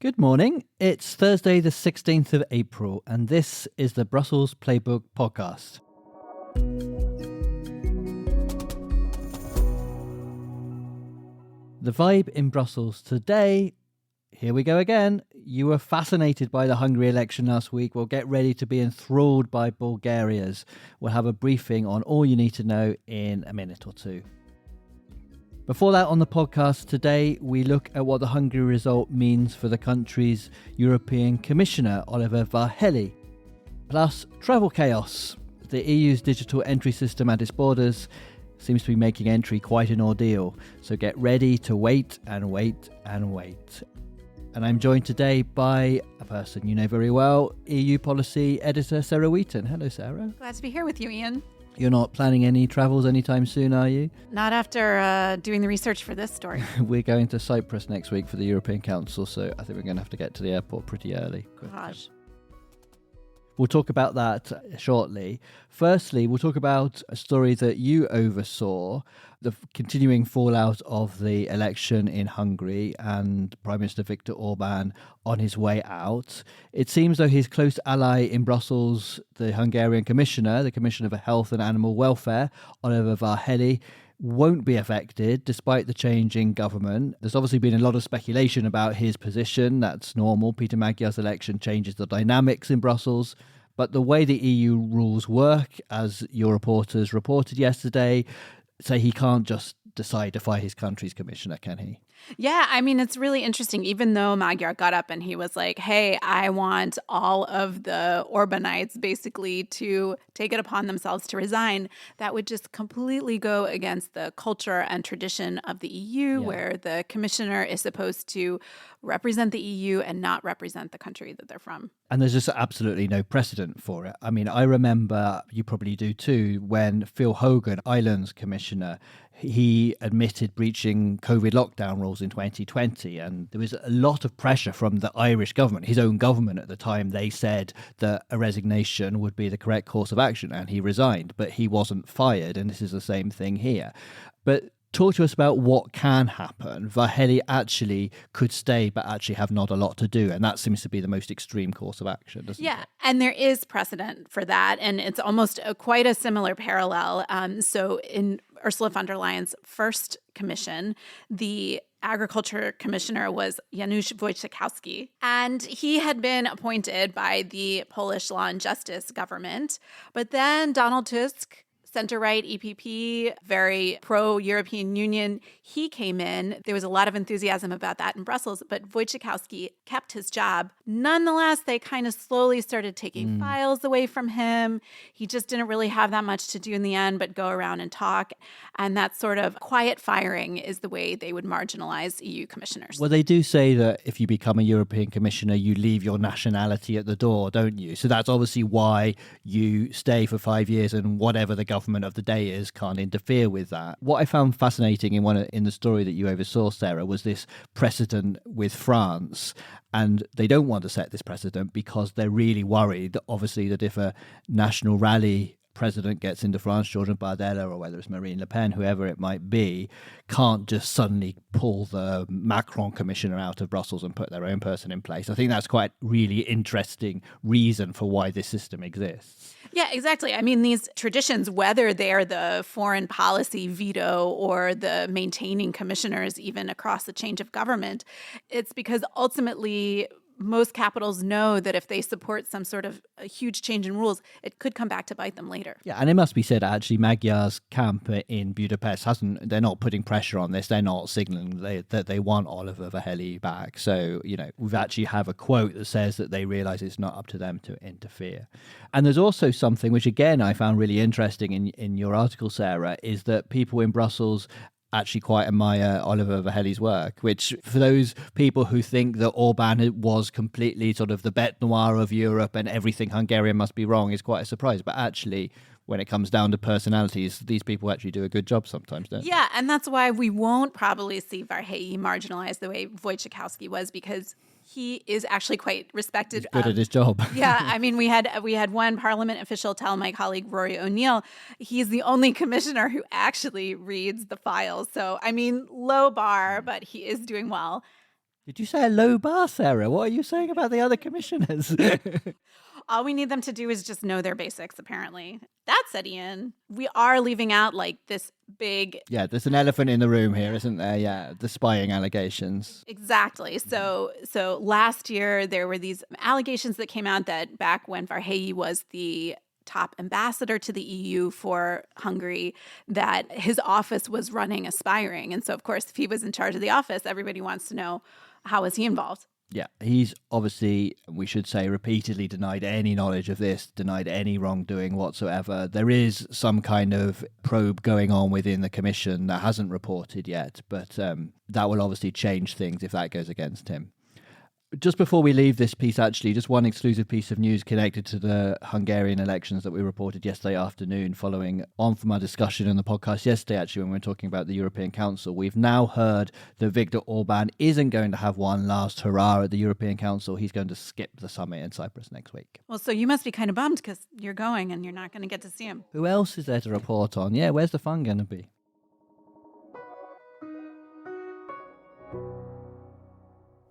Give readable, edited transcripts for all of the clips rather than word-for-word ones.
Good morning. It's Thursday, the 16th of April, and this is the Brussels Playbook podcast. The vibe in Brussels today, here we go again. You were fascinated by the Hungary election last week. Well, get ready to be enthralled by Bulgaria's. We'll have a briefing on all you need to know in a minute or two. Before that, on the podcast today, we look at what the Hungary result means for the country's European Commissioner Olivér Várhelyi. Plus, travel chaos. The EU's digital entry system at its borders seems to be making entry quite an ordeal. So get ready to wait and wait and wait. And I'm joined today by a person you know very well, EU policy editor Sarah Wheaton. Hello, Sarah. Glad to be here with you, Ian. You're not planning any travels anytime soon, are you? Not after doing the research for this story. We're going to Cyprus next week for the European Council, so I think we're going to have to get to the airport pretty early. Gosh. We'll talk about that shortly. Firstly, we'll talk about a story that you oversaw, the continuing fallout of the election in Hungary and Prime Minister Viktor Orbán on his way out. It seems though his close ally in Brussels, the Hungarian Commissioner, the Commissioner for Health and Animal Welfare, Olivér Várhelyi, won't be affected despite the change in government. There's obviously been a lot of speculation about his position. That's normal. Peter Magyar's election changes the dynamics in Brussels. But the way the EU rules work, as your reporters reported yesterday, say he can't just decide to fire his country's commissioner, can he? Yeah, I mean, it's really interesting. Even though Magyar got up and he was like, hey, I want all of the Orbánites basically to take it upon themselves to resign, that would just completely go against the culture and tradition of the EU, where the commissioner is supposed to represent the EU and not represent the country that they're from. And there's just absolutely no precedent for it. I mean, I remember, you probably do too, when Phil Hogan, Ireland's commissioner, he admitted breaching COVID lockdown rules in 2020. And there was a lot of pressure from the Irish government, his own government at the time. They said that a resignation would be the correct course of action, and he resigned, but he wasn't fired. And this is the same thing here. But talk to us about what can happen. Várhelyi actually could stay, but actually have not a lot to do. And that seems to be the most extreme course of action, doesn't it? Yeah, and there is precedent for that. And it's almost quite a similar parallel. So in Ursula von der Leyen's first commission, the agriculture commissioner was Janusz Wojciechowski, and he had been appointed by the Polish Law and Justice government. But then Donald Tusk, center-right EPP, very pro-European Union, he came in. There was a lot of enthusiasm about that in Brussels, but Wojciechowski kept his job. Nonetheless, they kind of slowly started taking files away from him. He just didn't really have that much to do in the end, but go around and talk. And that sort of quiet firing is the way they would marginalize EU commissioners. Well, they do say that if you become a European commissioner, you leave your nationality at the door, don't you? So that's obviously why you stay for 5 years, and whatever the government of the day is can't interfere with that. What I found fascinating in the story that you oversaw, Sarah, was this precedent with France. And they don't want to set this precedent because they're really worried, obviously, that if a National Rally president gets into France, Jordan Bardella, or whether it's Marine Le Pen, whoever it might be, can't just suddenly pull the Macron commissioner out of Brussels and put their own person in place. I think that's quite really interesting reason for why this system exists. Yeah, exactly. I mean, these traditions, whether they're the foreign policy veto or the maintaining commissioners even across the change of government, it's because ultimately most capitals know that if they support some sort of a huge change in rules, it could come back to bite them later. Yeah, and it must be said, actually, Magyar's camp in Budapest they're not putting pressure on this. They're not signaling that they want Olivér Várhelyi back. So, we've actually have a quote that says that they realize it's not up to them to interfere. And there's also something which, again, I found really interesting in your article, Sarah, is that people in Brussels actually quite admire Olivér Várhelyi's work, which for those people who think that Orbán was completely sort of the bête noire of Europe and everything Hungarian must be wrong is quite a surprise. But actually, when it comes down to personalities, these people actually do a good job sometimes, don't they? Yeah, and that's why we won't probably see Várhelyi marginalized the way Wojciechowski was, because he is actually quite respected. He's good at his job. Yeah, I mean, we had one parliament official tell my colleague Rory O'Neill he's the only commissioner who actually reads the files. So, I mean, low bar, but he is doing well. Did you say a low bar, Sarah? What are you saying about the other commissioners? All we need them to do is just know their basics, apparently. That said, Ian, we are leaving out like this big... Yeah, there's an elephant in the room here, isn't there? Yeah, the spying allegations. Exactly. So last year, there were these allegations that came out that back when Várhelyi was the top ambassador to the EU for Hungary, that his office was running a spy ring. And so, of course, if he was in charge of the office, everybody wants to know, how was he involved? Yeah, he's obviously, we should say, repeatedly denied any knowledge of this, denied any wrongdoing whatsoever. There is some kind of probe going on within the commission that hasn't reported yet, but that will obviously change things if that goes against him. Just before we leave this piece, actually, just one exclusive piece of news connected to the Hungarian elections that we reported yesterday afternoon, following on from our discussion in the podcast yesterday, actually, when we were talking about the European Council. We've now heard that Viktor Orbán isn't going to have one last hurrah at the European Council. He's going to skip the summit in Cyprus next week. Well, so you must be kind of bummed because you're going and you're not going to get to see him. Who else is there to report on? Yeah, where's the fun going to be?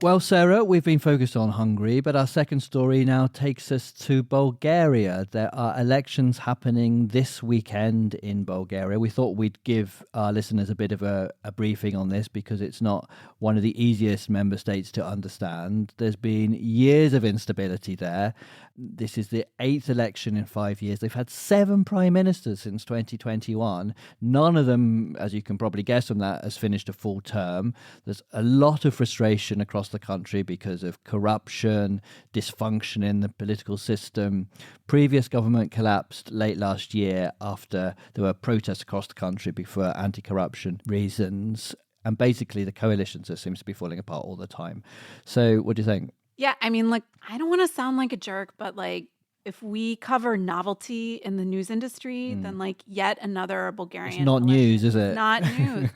Well, Sarah, we've been focused on Hungary, but our second story now takes us to Bulgaria. There are elections happening this weekend in Bulgaria. We thought we'd give our listeners a bit of a briefing on this because it's not one of the easiest member states to understand. There's been years of instability there. This is the 8th election in 5 years. They've had 7 prime ministers since 2021. None of them, as you can probably guess from that, has finished a full term. There's a lot of frustration across the country because of corruption, dysfunction in the political system. Previous government collapsed late last year after there were protests across the country for anti-corruption reasons. And basically the coalition just seems to be falling apart all the time. So what do you think? Yeah, I mean, like, I don't want to sound like a jerk, but like, if we cover novelty in the news industry, then like yet another Bulgarian It's not election news, is it? Not news.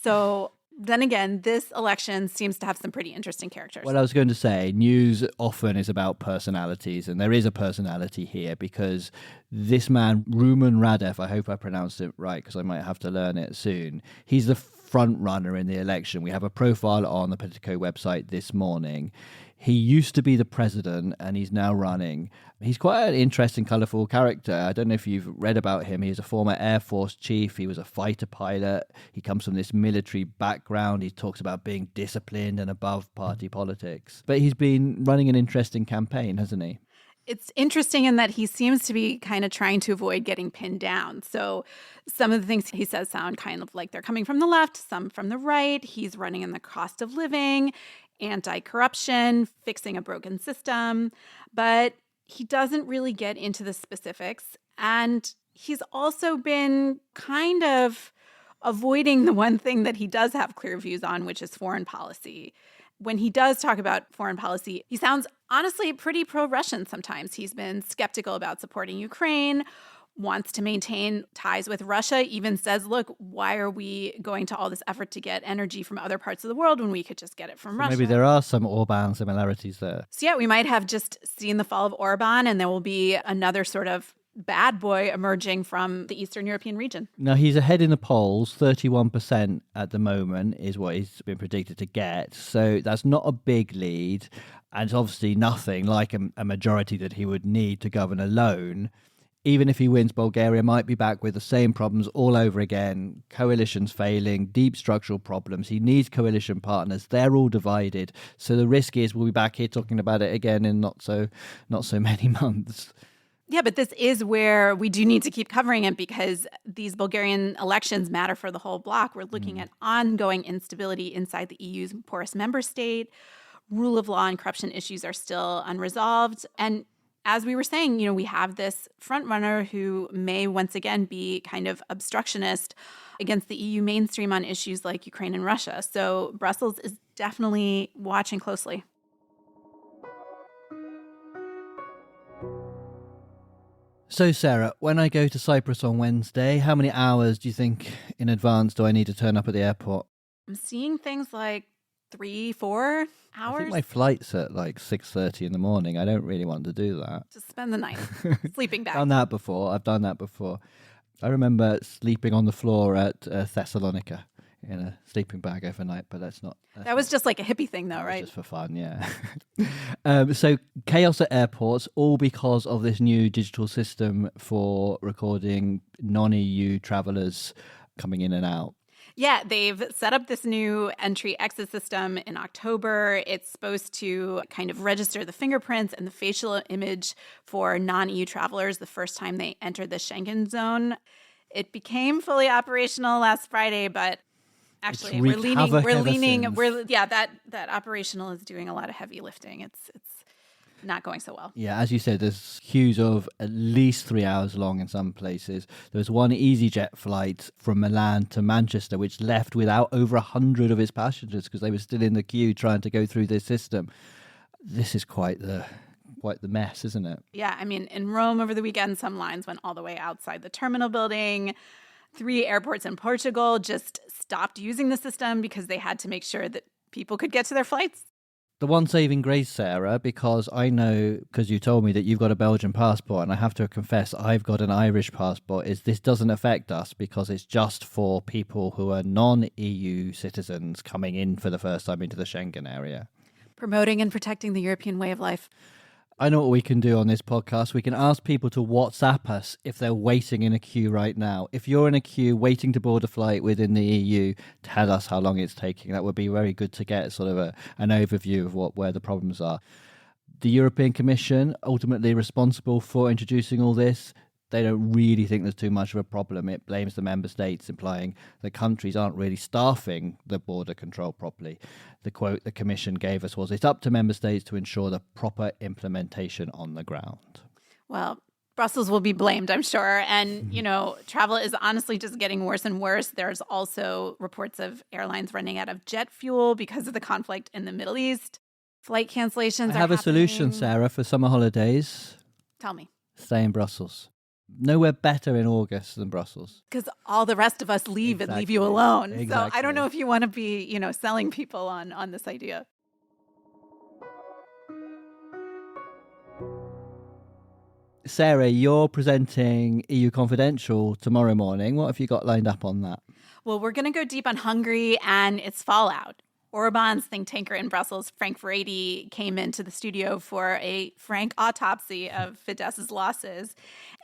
So then again, this election seems to have some pretty interesting characters. Well, I was going to say, news often is about personalities, and there is a personality here because this man, Rumen Radev, I hope I pronounced it right because I might have to learn it soon, he's the front runner in the election. We have a profile on the Politico website this morning. He used to be the president and he's now running. He's quite an interesting, colourful character. I don't know if you've read about him. He's a former Air Force chief. He was a fighter pilot. He comes from this military background. He talks about being disciplined and above party politics. But he's been running an interesting campaign, hasn't he? It's interesting in that he seems to be kind of trying to avoid getting pinned down. So some of the things he says sound kind of like they're coming from the left, some from the right. He's running in the cost of living, anti-corruption, fixing a broken system. But he doesn't really get into the specifics. And he's also been kind of avoiding the one thing that he does have clear views on, which is foreign policy. When he does talk about foreign policy, he sounds honestly pretty pro-Russian sometimes. He's been skeptical about supporting Ukraine, wants to maintain ties with Russia, even says, look, why are we going to all this effort to get energy from other parts of the world when we could just get it from Russia? Maybe there are some Orbán similarities there. So yeah, we might have just seen the fall of Orbán and there will be another sort of bad boy emerging from the Eastern European region. Now, he's ahead in the polls, 31% at the moment is what he's been predicted to get. So that's not a big lead. And it's obviously nothing like a majority that he would need to govern alone. Even if he wins, Bulgaria might be back with the same problems all over again. Coalitions failing, deep structural problems. He needs coalition partners. They're all divided. So the risk is we'll be back here talking about it again in not so many months. Yeah, but this is where we do need to keep covering it because these Bulgarian elections matter for the whole bloc. We're looking at ongoing instability inside the EU's poorest member state. Rule of law and corruption issues are still unresolved. And as we were saying, you know, we have this front runner who may once again be kind of obstructionist against the EU mainstream on issues like Ukraine and Russia. So Brussels is definitely watching closely. So, Sarah, when I go to Cyprus on Wednesday, how many hours do you think in advance do I need to turn up at the airport? I'm seeing things like 3-4 hours. I think my flight's at like 6:30 in the morning. I don't really want to do that. Just spend the night sleeping back. I've done that before. I remember sleeping on the floor at Thessalonica in a sleeping bag overnight, but that's not. That was just like a hippie thing, though, right? Just for fun, yeah. So chaos at airports, all because of this new digital system for recording non-EU travellers coming in and out. Yeah, they've set up this new entry-exit system in October. It's supposed to kind of register the fingerprints and the facial image for non-EU travelers the first time they enter the Schengen zone. It became fully operational last Friday, but actually that operational is doing a lot of heavy lifting. It's not going so well. Yeah, as you said, there's queues of at least 3 hours long in some places. There was one EasyJet flight from Milan to Manchester, which left without over 100 of its passengers because they were still in the queue trying to go through this system. This is quite the mess, isn't it? Yeah, I mean, in Rome over the weekend, some lines went all the way outside the terminal building. 3 airports in Portugal just stopped using the system because they had to make sure that people could get to their flights. The one saving grace, Sarah, because I know, because you told me that you've got a Belgian passport, and I have to confess I've got an Irish passport, is this doesn't affect us because it's just for people who are non-EU citizens coming in for the first time into the Schengen area. Promoting and protecting the European way of life. I know what we can do on this podcast. We can ask people to WhatsApp us if they're waiting in a queue right now. If you're in a queue waiting to board a flight within the EU, tell us how long it's taking. That would be very good to get sort of an overview of where the problems are. The European Commission, ultimately responsible for introducing all this, they don't really think there's too much of a problem. It blames the member states, implying that countries aren't really staffing the border control properly. The quote the Commission gave us was, "It's up to member states to ensure the proper implementation on the ground." Well, Brussels will be blamed, I'm sure. And, travel is honestly just getting worse and worse. There's also reports of airlines running out of jet fuel because of the conflict in the Middle East. Flight cancellations I have a solution, Sarah, for summer holidays. Tell me. Stay in Brussels. Nowhere better in August than Brussels. Because all the rest of us leave and leave you alone. Exactly. So I don't know if you want to be, selling people on this idea. Sarah, you're presenting EU Confidential tomorrow morning. What have you got lined up on that? Well, we're going to go deep on Hungary and its fallout. Orbán's think tanker in Brussels, Frank Verrady, came into the studio for a frank autopsy of Fidesz's losses.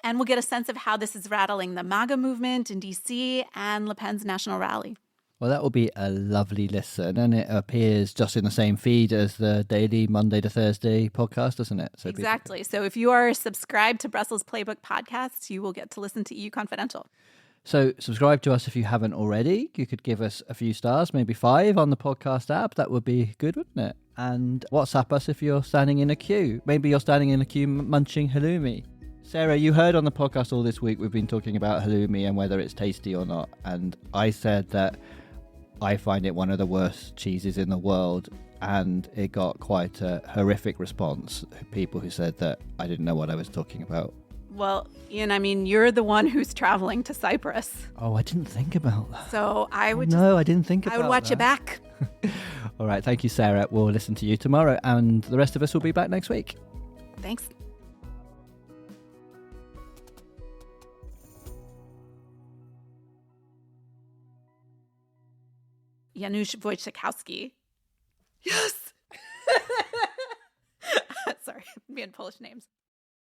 And we'll get a sense of how this is rattling the MAGA movement in DC and Le Pen's national rally. Well, that will be a lovely listen, and it appears just in the same feed as the daily Monday to Thursday podcast, doesn't it? So exactly. So if you are subscribed to Brussels Playbook podcasts, you will get to listen to EU Confidential. So subscribe to us if you haven't already. You could give us a few stars, maybe 5 on the podcast app. That would be good, wouldn't it? And WhatsApp us if you're standing in a queue. Maybe you're standing in a queue munching halloumi. Sarah, you heard on the podcast all this week we've been talking about halloumi and whether it's tasty or not. And I said that I find it one of the worst cheeses in the world. And it got quite a horrific response. People who said that I didn't know what I was talking about. Well, Ian, I mean, you're the one who's traveling to Cyprus. Oh, I didn't think about that. So I would I didn't think about that. I would watch you back. All right. Thank you, Sarah. We'll listen to you tomorrow. And the rest of us will be back next week. Thanks. Janusz Wojciechowski. Yes! Sorry, I'm being Polish names.